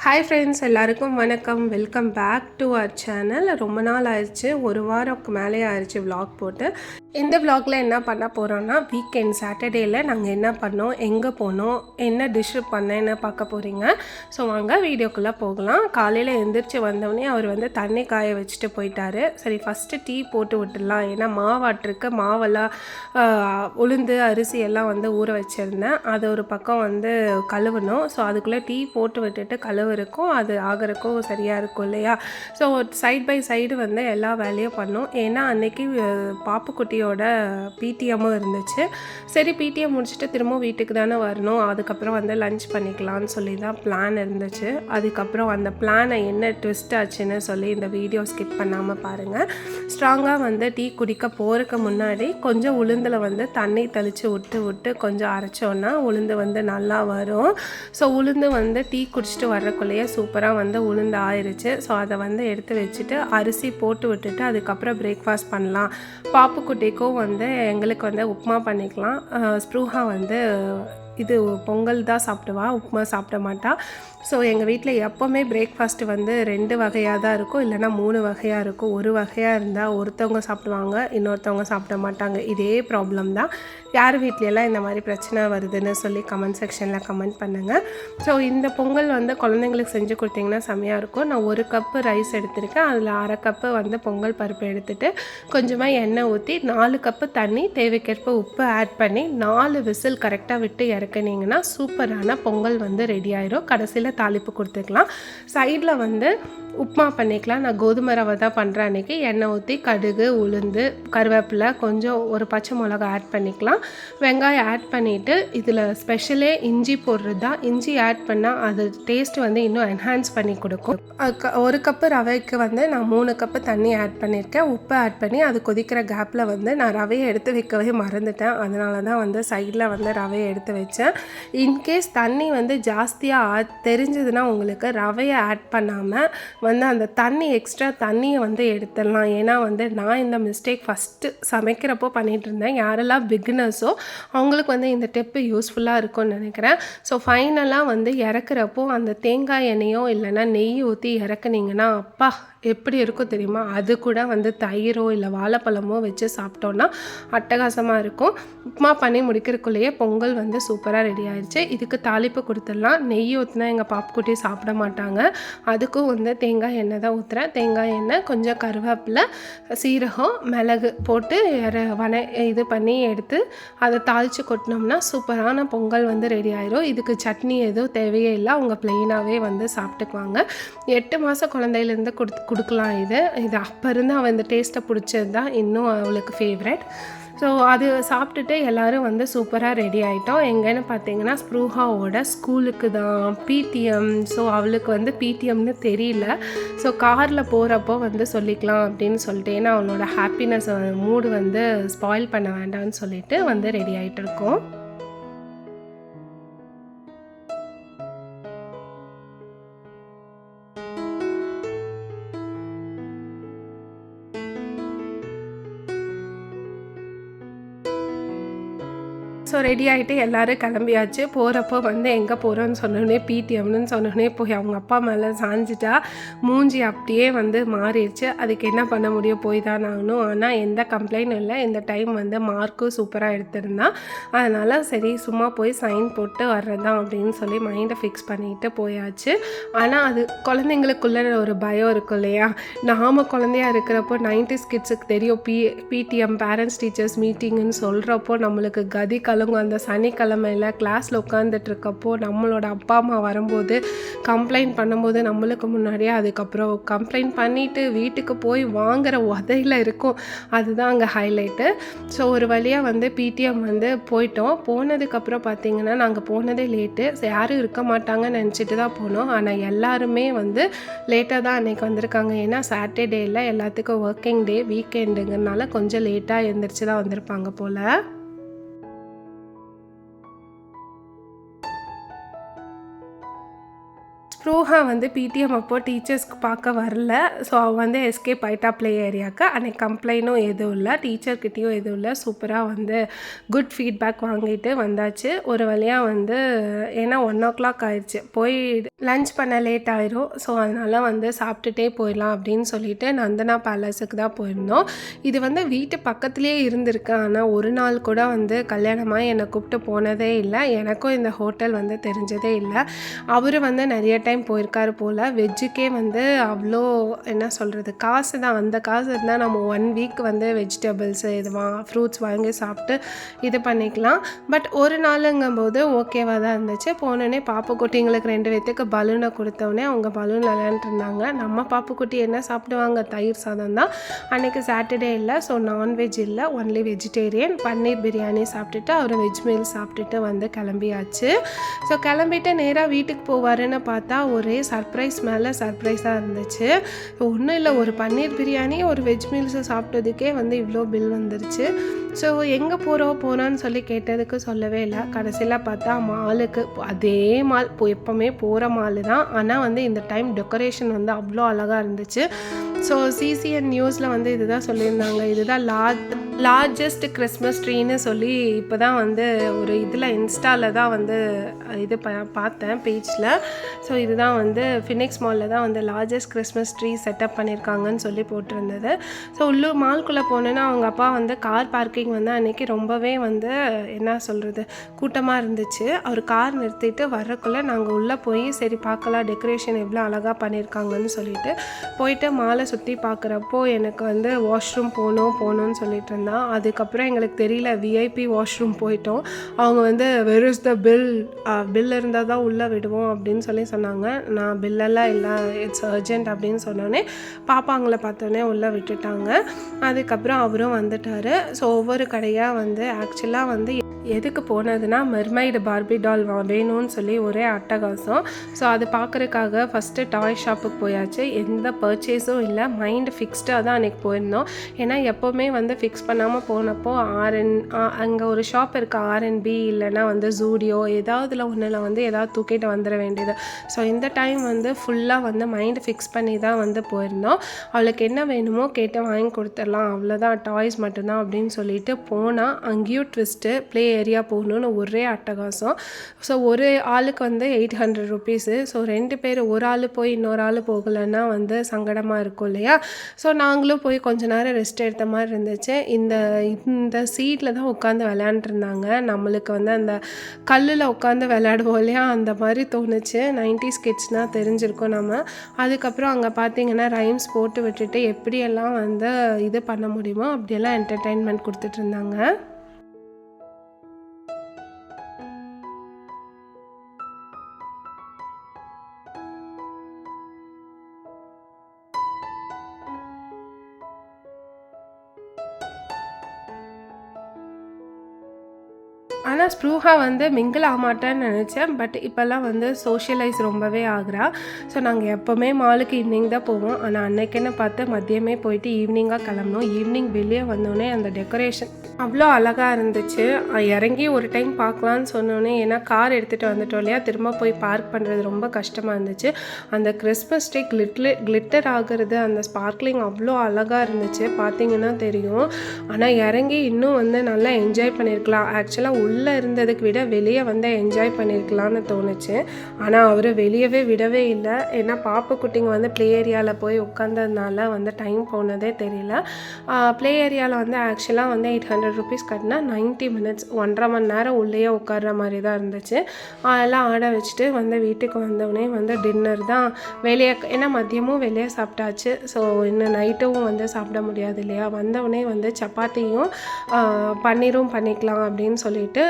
Hi friends, எல்லாருக்கும் வணக்கம். Welcome back to our channel. ரொம்ப நாள் ஆயிடுச்சு, ஒரு வாரம்க்கு மேலே ஆயிடுச்சு vlog போட்டு. இந்த vlogல என்ன பண்ண போகிறோன்னா, வீக்கெண்ட் சாட்டர்டேயில் நாங்கள் என்ன பண்ணோம், எங்கே போனோம், என்ன டிஷ்ஷு பண்ணேன்னு பார்க்க போகிறீங்க. ஸோ வாங்க வீடியோக்குள்ளே போகலாம். காலையில் எழுந்திரிச்சு வந்தோடனே அவர் வந்து தண்ணி காய வச்சுட்டு போயிட்டாரு. சரி, ஃபஸ்ட்டு டீ போட்டு விட்டுடலாம், ஏன்னா மாவாட்டிருக்கு. மாவெல்லாம் உளுந்து அரிசி எல்லாம் வந்து ஊற வச்சுருந்தேன். அது ஒரு பக்கம் வந்து கழுவணும். ஸோ அதுக்குள்ளே டீ போட்டு விட்டுட்டு இருக்கும், அது ஆகிறக்கும் சரியாக இருக்கும் இல்லையா. ஸோ சைட் பை சைடு வந்து எல்லா வேலையும் பண்ணோம். ஏன்னா அன்றைக்கி பாப்புக்குட்டியோட பிடிஎம்மும் இருந்துச்சு. சரி, பிடிஎம் முடிச்சுட்டு திரும்ப வீட்டுக்கு தானே வரணும், அதுக்கப்புறம் வந்து லஞ்ச் பண்ணிக்கலான்னு சொல்லி தான் பிளான் இருந்துச்சு. அதுக்கப்புறம் அந்த பிளானை என்ன ட்விஸ்ட் ஆச்சுன்னு சொல்லி இந்த வீடியோ ஸ்கிப் பண்ணாமல் பாருங்கள். ஸ்ட்ராங்காக வந்து டீ குடிக்க போகிறதுக்கு முன்னாடி கொஞ்சம் உளுந்தில் வந்து தண்ணி தெளித்து விட்டு கொஞ்சம் அரைச்சோன்னா உளுந்து வந்து நல்லா வரும். ஸோ உளுந்து வந்து டீ குடிச்சிட்டு வர்றக்குள்ளேயே சூப்பராக வந்து உளுந்து ஆயிடுச்சு. ஸோ அதை வந்து எடுத்து வச்சுட்டு அரிசி போட்டு விட்டுட்டு அதுக்கப்புறம் பிரேக்ஃபாஸ்ட் பண்ணலாம். பாப்புக்குட்டிக்கும் வந்து எங்களுக்கு வந்து உப்புமா பண்ணிக்கலாம். ஸ்ப்ரூஹா வந்து இது பொங்கல் தான் சாப்பிடுவா, உப்புமா சாப்பிட மாட்டா. ஸோ எங்கள் வீட்டில் எப்போவுமே பிரேக்ஃபாஸ்ட்டு வந்து 2 வகையாக தான் இருக்கும், இல்லைனா 3 வகையாக இருக்கும். ஒரு வகையாக இருந்தால் ஒருத்தவங்க சாப்பிடுவாங்க, இன்னொருத்தவங்க சாப்பிட மாட்டாங்க. இதே ப்ராப்ளம் தான். யார் வீட்லையெல்லாம் இந்த மாதிரி பிரச்சனை வருதுன்னு சொல்லி கமெண்ட் செக்ஷனில் கமெண்ட் பண்ணுங்கள். ஸோ இந்த பொங்கல் வந்து குழந்தைங்களுக்கு செஞ்சு கொடுத்தீங்கன்னா செம்மையாக இருக்கும். நான் 1 கப்பு ரைஸ் எடுத்திருக்கேன். அதில் 1/2 கப்பு வந்து பொங்கல் பருப்பு எடுத்துகிட்டு கொஞ்சமாக எண்ணெய் ஊற்றி 4 கப்பு தண்ணி, தேவைக்கேற்ப உப்பு ஆட் பண்ணி 4 விசில் கரெக்டாக விட்டு இறக்குனீங்கன்னா சூப்பரான பொங்கல் வந்து ரெடி ஆயிரும். கடைசியில் தாளிப்பு கொடுத்துக்கலாம். சைடில் வந்து உப்புமா பண்ணிக்கலாம். நான் கோதுமை ரவை தான் பண்ணுறேன் அன்றைக்கி. எண்ணெய் ஊற்றி கடுகு, உளுந்து, கருவேப்பிலை, கொஞ்சம் ஒரு பச்சை மிளகா ஆட் பண்ணிக்கலாம். வெங்காயம் ஆட் பண்ணிவிட்டு இதில் ஸ்பெஷலே இஞ்சி போடுறது தான். இஞ்சி ஆட் பண்ணால் அது டேஸ்ட் வந்து இன்னும் என்ஹான்ஸ் பண்ணி கொடுக்கும். 1 கப்பு ரவைக்கு வந்து நான் 3 கப்பு தண்ணி ஆட் பண்ணியிருக்கேன். உப்பு ஆட் பண்ணி அது கொதிக்கிற கேப்பில் வந்து நான் ரவையை எடுத்து வைக்கவே மறந்துட்டேன். அதனால தான் வந்து சைடில் வந்து ரவையை எடுத்து வச்சேன். இன்கேஸ் தண்ணி வந்து ஜாஸ்தியாக தெரிஞ்சதுன்னா உங்களுக்கு ரவையை ஆட் பண்ணாமல் வந்து அந்த தண்ணி எக்ஸ்ட்ரா தண்ணியை வந்து எடுத்துடலாம். ஏன்னா வந்து நான் இந்த மிஸ்டேக் ஃபஸ்ட்டு சமைக்கிறப்போ பண்ணிகிட்டு இருந்தேன். யாரெல்லாம் பிகினர்ஸோ அவங்களுக்கு வந்து இந்த டிப்பு யூஸ்ஃபுல்லாக இருக்கும்னு நினைக்கிறேன். ஸோ ஃபைனலாக வந்து இறக்குறப்போ அந்த தேங்காய் எண்ணெயோ இல்லைன்னா நெய் ஊற்றி இறக்குனீங்கன்னா அப்பா எப்படி இருக்கும் தெரியுமா. அது கூட வந்து தயிரோ இல்லை வாழைப்பழமோ வச்சு சாப்பிட்டோன்னா அட்டகாசமாக இருக்கும். உப்புமா பண்ணி முடிக்கிறதுக்குள்ளேயே பொங்கல் வந்து சூப்பராக ரெடி ஆயிடுச்சு. இதுக்கு தாளிப்பு கொடுத்துடலாம். நெய் ஊற்றினா எங்கள் பாப்புக்குட்டி சாப்பிட மாட்டாங்க. அதுக்கும் வந்து தேங்காய் எண்ணெய் தான் ஊற்றுறேன். தேங்காய் எண்ணெய், கொஞ்சம் கருவேப்பிலை, சீரகம், மிளகு போட்டு இது பண்ணி எடுத்து அதை தாளித்து கொட்டினோம்னா சூப்பரான பொங்கல் வந்து ரெடி ஆயிரும். இதுக்கு சட்னி எதுவும் தேவையே இல்லை, அவங்க ப்ளெயினாகவே வந்து சாப்பிட்டுக்குவாங்க. 8 மாத குழந்தையிலேருந்து கொடுக்கலாம். இது அப்போ இருந்து அவள் இந்த டேஸ்ட்டை பிடிச்சது தான் இன்னும் அவளுக்கு ஃபேவரட். ஸோ அது சாப்பிட்டுட்டு எல்லோரும் வந்து சூப்பராக ரெடி ஆகிட்டோம். எங்கேன்னு பார்த்தீங்கன்னா ஸ்ப்ரூஹாவோட ஸ்கூலுக்கு தான் பிடிஎம். ஸோ அவளுக்கு வந்து பிடிஎம்னு தெரியல. ஸோ காரில் போகிறப்போ வந்து சொல்லிக்கலாம் அப்படின்னு சொல்லிட்டு, ஏன்னா அவளோட ஹாப்பினஸ் மூடு வந்து ஸ்பாயில் பண்ண வேண்டாம்னு சொல்லிட்டு வந்து ரெடி ஆகிட்டு இருக்கோம். ஸோ ரெடி ஆகிட்டு எல்லோரும் கிளம்பியாச்சு. போகிறப்போ வந்து எங்கே போகிறோன்னு சொன்னோடனே பிடிஎம்னு சொன்னோடனே போய் அவங்க அப்பா மேலே சாஞ்சிட்டா. மூஞ்சி அப்படியே வந்து மாறிடுச்சு. அதுக்கு என்ன பண்ண முடியும், போய் தான் ஆகணும். ஆனால் எந்த கம்ப்ளைண்ட்டும் இல்லை. இந்த டைம் வந்து மார்க்கும் சூப்பராக எடுத்திருந்தா. அதனால் சரி சும்மா போய் சைன் போட்டு வர்றதான் அப்படின்னு சொல்லி மைண்டை ஃபிக்ஸ் பண்ணிட்டு போயாச்சு. ஆனால் அது குழந்தைங்களுக்குள்ள ஒரு பயம் இருக்கும் இல்லையா. நாம் குழந்தையாக இருக்கிறப்போ 90s கிட்ஸுக்கு தெரியும் பிடிஎம் பேரண்ட்ஸ் டீச்சர்ஸ் மீட்டிங்குன்னு சொல்கிறப்போ நம்மளுக்கு கதி கலங்கும். அந்த சனிக்கிழமையில் கிளாஸில் உட்காந்துட்ருக்கப்போ நம்மளோட அப்பா அம்மா வரும்போது கம்ப்ளைண்ட் பண்ணும்போது நம்மளுக்கு முன்னாடியே அதுக்கப்புறம் கம்ப்ளைண்ட் பண்ணிவிட்டு வீட்டுக்கு போய் வாங்குகிற உதையில் இருக்கும். அதுதான் அங்கே ஹைலைட்டு. ஸோ ஒரு வழியாக வந்து பிடிஎம் வந்து போயிட்டோம். போனதுக்கப்புறம் பார்த்திங்கன்னா நாங்கள் போனதே லேட்டு. யாரும் இருக்க மாட்டாங்கன்னு நினச்சிட்டு தான் போனோம். ஆனால் எல்லாருமே வந்து லேட்டாக தான் அன்றைக்கி வந்திருக்காங்க. ஏன்னா சாட்டர்டேயில் எல்லாத்துக்கும் ஒர்க்கிங் டே, வீக்கெண்டுங்கிறனால கொஞ்சம் லேட்டாக எழுந்திரிச்சு தான் வந்திருப்பாங்க போல். ஸ்ப்ரூஹா வந்து பிடிஎம் அப்போ டீச்சர்ஸ்க்கு பார்க்க வரல. ஸோ அவள் வந்து எஸ்கேப் ஆகிட்டா ப்ளே ஏரியாவுக்கு. அன்றைக்கி கம்ப்ளைண்ட்டும் எதுவும் இல்லை, டீச்சர்கிட்டையும் எதுவும் இல்லை. சூப்பராக வந்து குட் ஃபீட்பேக் வாங்கிட்டு வந்தாச்சு. ஒரு வழியாக வந்து ஏன்னா 1:00 ஆயிடுச்சு, போய் லன்ச் பண்ண லேட் ஆயிரும். ஸோ அதனால் வந்து சாப்பிட்டுட்டே போயிடலாம் அப்படின்னு சொல்லிட்டு நந்தனா பேலஸுக்கு தான் போயிருந்தோம். இது வந்து வீட்டு பக்கத்துலேயே இருந்திருக்கு. ஆனால் ஒரு நாள் கூட வந்து கல்யாணமாக என்னை கூப்பிட்டு போனதே இல்லை. எனக்கும் இந்த ஹோட்டல் வந்து தெரிஞ்சதே இல்லை. அவர் வந்து நிறைய டைம் போயிருக்காரு போல். வெஜ்ஜுக்கே வந்து அவ்வளோ என்ன சொல்கிறது, காசு தான். அந்த காசு இருந்தால் நம்ம 1 வீக் வந்து வெஜிடபிள்ஸு ஃப்ரூட்ஸ் வாங்கி சாப்பிட்டு இது பண்ணிக்கலாம். பட் ஒரு நாளுங்கும்போது ஓகேவாக தான் இருந்துச்சு. போனோடனே பாப்புக்குட்டிங்களுக்கு 2 பேத்துக்கு பலூனை கொடுத்தோடனே அவங்க பலூன் விளையாண்டுருந்தாங்க. நம்ம பாப்புக்குட்டி என்ன சாப்பிடுவாங்க, தயிர் சாதம் தான். அன்றைக்கி சாட்டர்டே இல்லை, ஸோ நான்வெஜ் இல்லை, ஒன்லி வெஜிடேரியன். பன்னீர் பிரியாணி சாப்பிட்டுட்டு அவர் வெஜ் மீல் சாப்பிட்டுட்டு வந்து கிளம்பியாச்சு. ஸோ கிளம்பிட்டு நேராக வீட்டுக்கு போவாருன்னு பார்த்தா ஒரே சர்ப்ரைஸ் மேலே சர்ப்ரைஸாக இருந்துச்சு. ஒன்றும் இல்லை, ஒரு பன்னீர் பிரியாணி ஒரு வெஜ் மீல்ஸை சாப்பிட்டதுக்கே வந்து இவ்வளோ பில் வந்துருச்சு. ஸோ எங்கே போகிறோன்னு சொல்லி கேட்டதுக்கு சொல்லவே இல்லை. கடைசியில் பார்த்தா மாலுக்கு, அதே மால் எப்போவுமே போகிற மால் தான். ஆனால் வந்து இந்த டைம் டெக்கரேஷன் வந்து அவ்வளோ அழகாக இருந்துச்சு. ஸோ சிசிஎன் நியூஸில் வந்து இதுதான் சொல்லியிருந்தாங்க, இதுதான் லார்ஜஸ்ட் கிறிஸ்மஸ் ட்ரீன்னு சொல்லி. இப்போ தான் வந்து ஒரு இதில் இன்ஸ்டாவில் தான் வந்து இது பார்த்தேன் பேஜில். ஸோ இதுதான் வந்து ஃபினிக்ஸ் மாலில் தான் வந்து லார்ஜஸ்ட் கிறிஸ்மஸ் ட்ரீ செட்டப் பண்ணியிருக்காங்கன்னு சொல்லி போட்டிருந்தது. ஸோ உள்ளூர் மால்குள்ளே போனேன்னா அவங்க அப்பா வந்து கார் பார்க்கிங் வந்து அன்றைக்கி ரொம்பவே வந்து என்ன சொல்கிறது கூட்டமாக இருந்துச்சு. அவர் கார் நிறுத்திட்டு வர்றக்குள்ளே நாங்கள் உள்ளே போய் சரி பார்க்கலாம் டெக்கரேஷன் எவ்வளோ அழகாக பண்ணியிருக்காங்கன்னு சொல்லிட்டு போயிட்டு மாலை சுற்றி பார்க்குறப்போ எனக்கு வந்து வாஷ்ரூம் போகணும்னு சொல்லிட்டு இருந்தான். அதுக்கப்புறம் எங்களுக்கு தெரியல, விஐபி வாஷ்ரூம் போயிட்டோம். அவங்க வந்து வெர் இஸ் த பில் இருந்தால் தான் உள்ளே விடுவோம் அப்படின்னு சொல்லி சொன்னாங்க. நான் பில்லெல்லாம் இல்லை, இட்ஸ் அர்ஜென்ட் அப்படின்னு சொன்னோன்னே பாப்பாங்களை பார்த்தோன்னே உள்ளே விட்டுட்டாங்க. அதுக்கப்புறம் அவரும் வந்துட்டார். ஸோ ஒவ்வொரு கடையாக வந்து ஆக்சுவலாக வந்து எதுக்கு போனதுன்னா மெர்மைடு பார்பி டால் வேணும்னு சொல்லி ஒரே அட்டகாசம். ஸோ அது பார்க்குறதுக்காக ஃபஸ்ட்டு டாய் ஷாப்புக்கு போயாச்சு. எந்த பர்ச்சேஸும் இல்லை, மைண்டு ஃபிக்ஸ்டாக தான் அன்றைக்கி போயிருந்தோம். ஏன்னா எப்போவுமே வந்து ஃபிக்ஸ் பண்ணாமல் போனப்போ அங்கே ஒரு ஷாப் இருக்குது R&B இல்லைன்னா வந்து ஜூடியோ ஏதாவதுல ஒன்றில் வந்து ஏதாவது தூக்கிட்டு வந்துட வேண்டியது. ஸோ இந்த டைம் வந்து ஃபுல்லாக வந்து மைண்டு ஃபிக்ஸ் பண்ணி தான் வந்து போயிருந்தோம். அவளுக்கு என்ன வேணுமோ கேட்டு வாங்கி கொடுத்துடலாம், அவ்வளோதான், டாய்ஸ் மட்டும்தான் அப்படின்னு சொல்லிட்டு போனால் அங்கேயும் ட்விஸ்ட்டு ப்ளே ஏரியா போகணுன்னு ஒரே அட்டகாசம். ஸோ ஒரு ஆளுக்கு வந்து 800 ருபீஸு. ஸோ 2 பேர், ஒரு ஆள் போய் இன்னொரு ஆள் போகலைன்னா வந்து சங்கடமாக இருக்கும் இல்லையா. ஸோ நாங்களும் போய் கொஞ்ச நேரம் ரெஸ்ட் எடுத்த மாதிரி இருந்துச்சு. இந்த சீட்டில் தான் உட்காந்து விளையாண்டுருந்தாங்க. நம்மளுக்கு வந்து அந்த கல்லில் உட்காந்து விளையாடுவோம் இல்லையா, அந்த மாதிரி தோணுச்சு. 90s கிட்ஸ்னால் தெரிஞ்சிருக்கோம் நம்ம. அதுக்கப்புறம் அங்கே பார்த்தீங்கன்னா ரைம்ஸ் போட்டு விட்டுட்டு எப்படியெல்லாம் வந்து இது பண்ண முடியுமோ அப்படியெல்லாம் என்டர்டெயின்மெண்ட் கொடுத்துட்டு இருந்தாங்க. ஆனால் ஸ்ப்ரூஹா வந்து மிங்கிள் ஆகமாட்டான்னு நினச்சேன். பட் இப்போல்லாம் வந்து சோஷியலைஸ் ரொம்பவே ஆகுறா. ஸோ நாங்கள் எப்போவுமே மாலுக்கு ஈவினிங் தான் போவோம். ஆனால் அன்னைக்குன்னு பார்த்து மதியமே போயிட்டு ஈவினிங்காக கிளம்புனோம். ஈவினிங் வெளியே வந்தோடனே அந்த டெக்கரேஷன் அவ்வளோ அழகாக இருந்துச்சு. இறங்கி ஒரு டைம் பார்க்கலான்னு சொன்னோன்னே, ஏன்னா கார் எடுத்துகிட்டு வந்துட்டோம் இல்லையா, திரும்ப போய் பார்க் பண்ணுறது ரொம்ப கஷ்டமாக இருந்துச்சு. அந்த கிறிஸ்மஸ் ட்ரீ கிளிட்டர் ஆகிறது, அந்த ஸ்பார்க்லிங் அவ்வளோ அழகாக இருந்துச்சு, பார்த்தீங்கன்னா தெரியும். ஆனால் இறங்கி இன்னும் வந்து நல்லா என்ஜாய் பண்ணியிருக்கலாம். ஆக்சுவலாக உள்ளே இருந்ததுக்கு விட வெளியே வந்து என்ஜாய் பண்ணியிருக்கலான்னு தோணுச்சு. ஆனால் அவர் வெளியவே விடவே இல்லை. ஏன்னா பாப்புக்குட்டிங்க வந்து ப்ளே ஏரியாவில் போய் உட்காந்ததுனால வந்து டைம் போனதே தெரியல. ப்ளே ஏரியாவில் வந்து ஆக்சுவலாக வந்து 800 ருபீஸ் கட்டினா 90 மினிட்ஸ், 1.5 மணி நேரம் உள்ளேயே உட்கார்ற மாதிரி தான் இருந்துச்சு. அதெல்லாம் ஆட வச்சுட்டு வந்து வீட்டுக்கு வந்தோடனே வந்து டின்னர் தான் வெளியே, ஏன்னா மதியமும் வெளியே சாப்பிட்டாச்சு. ஸோ இன்னும் நைட்டும் வந்து சாப்பிட முடியாது இல்லையா. வந்தவுடனே வந்து சப்பாத்தியும் பன்னீரும் பண்ணிக்கலாம் அப்படின்னு சொல்லிட்டு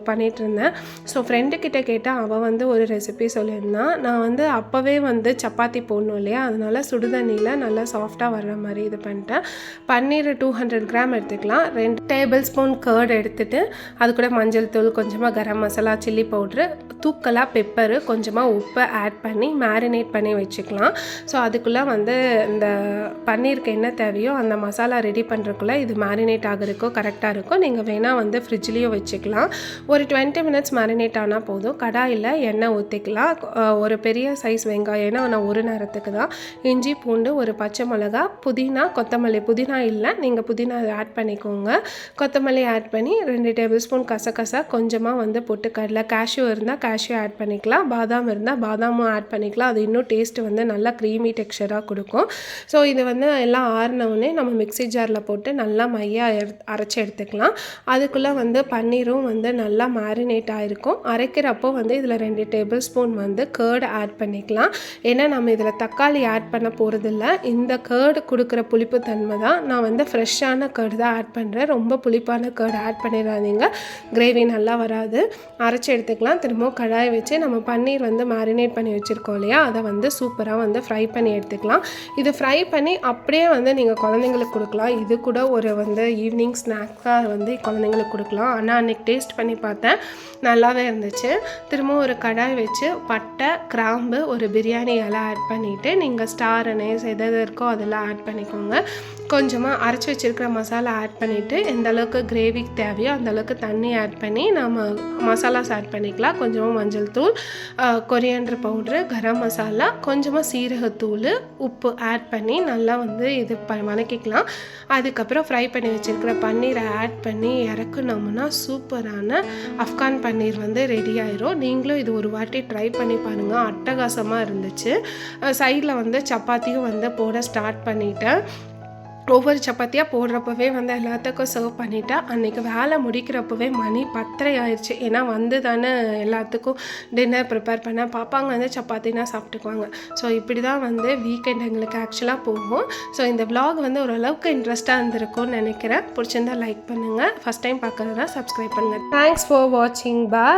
பண்ணிகிட்டு இருந்தேன். ஸோ ஃப்ரெண்டுக்கிட்ட கேட்டால் அவள் வந்து ஒரு ரெசிபி சொல்லியிருந்தான். நான் வந்து அப்போவே வந்து சப்பாத்தி போடணும் இல்லையா, அதனால சுடுதண்ணியில் நல்லா சாஃப்டாக வர்ற மாதிரி இது பண்ணிட்டேன். பன்னீர் 200 கிராம் எடுத்துக்கலாம். 2 டேபிள் ஸ்பூன் கர்ட் எடுத்துகிட்டு அது கூட மஞ்சள் தூள், கொஞ்சமாக கரம் மசாலா, சில்லி பவுட்ரு, தூக்கலாக பெப்பரு, கொஞ்சமாக உப்பை ஆட் பண்ணி மேரினேட் பண்ணி வச்சுக்கலாம். ஸோ அதுக்குள்ளே வந்து இந்த பன்னீருக்கு என்ன தேவையோ அந்த மசாலா ரெடி பண்ணுறதுக்குள்ளே இது மேரினேட் ஆகிறதுக்கோ கரெக்டாக இருக்கும். நீங்கள் வேணால் வந்து ஃப்ரிட்ஜ்லேயும் வச்சுக்கலாம். எடுத்துக்கலாம். ஒரு 20 மினிட்ஸ் மேரினேட் ஆனால் போதும். கடாயில் எண்ணெய் ஊற்றிக்கலாம். ஒரு பெரிய சைஸ் வெங்காயம், ஏன்னா நான் ஒரு நேரத்துக்கு தான். இஞ்சி பூண்டு, ஒரு பச்சை மிளகா, புதினா, கொத்தமல்லி. புதினா இல்லை, நீங்கள் புதினா ஆட் பண்ணிக்கோங்க. கொத்தமல்லி ஆட் பண்ணி 2 டேபிள் ஸ்பூன் கசகசா, கொஞ்சமாக வந்து பொட்டுக்கடலை, கேஷ்யூ இருந்தால் கேஷ்யூ ஆட் பண்ணிக்கலாம், பாதாம் இருந்தால் பாதாமும் ஆட் பண்ணிக்கலாம். அது இன்னும் டேஸ்ட் வந்து நல்லா க்ரீமி டெக்ஸ்சராக கொடுக்கும். ஸோ இது வந்து எல்லாம் ஆறினவுடனே நம்ம மிக்ஸி ஜாரில் போட்டு நல்லா மையாக அரைச்சி எடுத்துக்கலாம். அதுக்குள்ளே வந்து பன்னீரும் வந்து நல்லா மேரினேட் ஆகிருக்கும். அரைக்கிறப்போ வந்து இதில் 2 டேபிள் ஸ்பூன் வந்து கேர்டு ஆட் பண்ணிக்கலாம். ஏன்னா நம்ம இதில் தக்காளி ஆட் பண்ண போகிறதில்ல. இந்த கேர்டு கொடுக்குற புளிப்பு தன்மை தான். நான் வந்து ஃப்ரெஷ்ஷான கேர்டு தான் ஆட் பண்ணுறேன். ரொம்ப புளிப்பான கேர்டு ஆட் பண்ணிடாதீங்க, கிரேவி நல்லா வராது. அரைச்சி எடுத்துக்கலாம். திரும்பவும் கடாயை வச்சு நம்ம பன்னீர் வந்து மேரினேட் பண்ணி வச்சுருக்கோம் இல்லையா, அதை வந்து சூப்பராக வந்து ஃப்ரை பண்ணி எடுத்துக்கலாம். இது ஃப்ரை பண்ணி அப்படியே வந்து நீங்கள் குழந்தைங்களுக்கு கொடுக்கலாம். இது கூட ஒரு வந்து ஈவினிங் ஸ்நாக்காக வந்து குழந்தைங்களுக்கு கொடுக்கலாம். ஆனால் அன்றைக்கி டேஸ்ட் பண்ணி பார்த்தேன், நல்லாவே இருந்துச்சு. திரும்பவும் ஒரு கடாய் வச்சு பட்டை, கிராம்பு, ஒரு பிரியாணி இலை ஆட் பண்ணிவிட்டு நீங்கள் ஸ்டார் அனேஸ் எது இருக்கோ அதெல்லாம் ஆட் பண்ணிக்கோங்க. கொஞ்சமாக அரைச்சி வச்சுருக்கிற மசாலா ஆட் பண்ணிவிட்டு எந்த அளவுக்கு கிரேவிக்கு தேவையோ அந்தளவுக்கு தண்ணி ஆட் பண்ணி நம்ம மசாலாஸ் ஆட் பண்ணிக்கலாம். கொஞ்சமாக மஞ்சள் தூள், கொரியாண்டர் பவுட்ரு, கரம் மசாலா, கொஞ்சமாக சீரகத்தூள், உப்பு ஆட் பண்ணி நல்லா வந்து இது வதக்கிக்கலாம். அதுக்கப்புறம் ஃப்ரை பண்ணி வச்சுருக்கிற பன்னீரை ஆட் பண்ணி இறக்குனோம்னா சூப்பரான ஆப்கான் பன்னீர் வந்து ரெடி ஆயிரும். நீங்களும் இது ஒரு வாட்டி ட்ரை பண்ணி பாருங்கள், அட்டகாசமாக இருந்துச்சு. சைடில் வந்து சப்பாத்தியும் வந்து போட ஸ்டார்ட் பண்ணிட்டேன். ஒவ்வொரு சப்பாத்தியாக போடுறப்பவே வந்து எல்லாத்துக்கும் சர்வ் பண்ணிவிட்டேன். அன்றைக்கி வேலை முடிக்கிறப்பவே மணி 10:30 ஆயிடுச்சு. ஏன்னா வந்து தானே எல்லாத்துக்கும் டின்னர் ப்ரிப்பேர் பண்ணேன். பாப்பாங்க வந்து சப்பாத்தினா சாப்பிட்டுக்குவாங்க. ஸோ இப்படி தான் வந்து வீக்கெண்ட் எங்களுக்கு ஆக்சுவலாக போகும். ஸோ இந்த vlog வந்து ஓரளவுக்கு இன்ட்ரெஸ்ட்டாக இருந்திருக்கும்னு நினைக்கிறேன். பிடிச்சிருந்தால் லைக் பண்ணுங்கள், ஃபஸ்ட் டைம் பார்க்குறதுனா சப்ஸ்கிரைப் பண்ணுங்கள். தேங்க்ஸ் ஃபார் வாட்சிங். பாய்.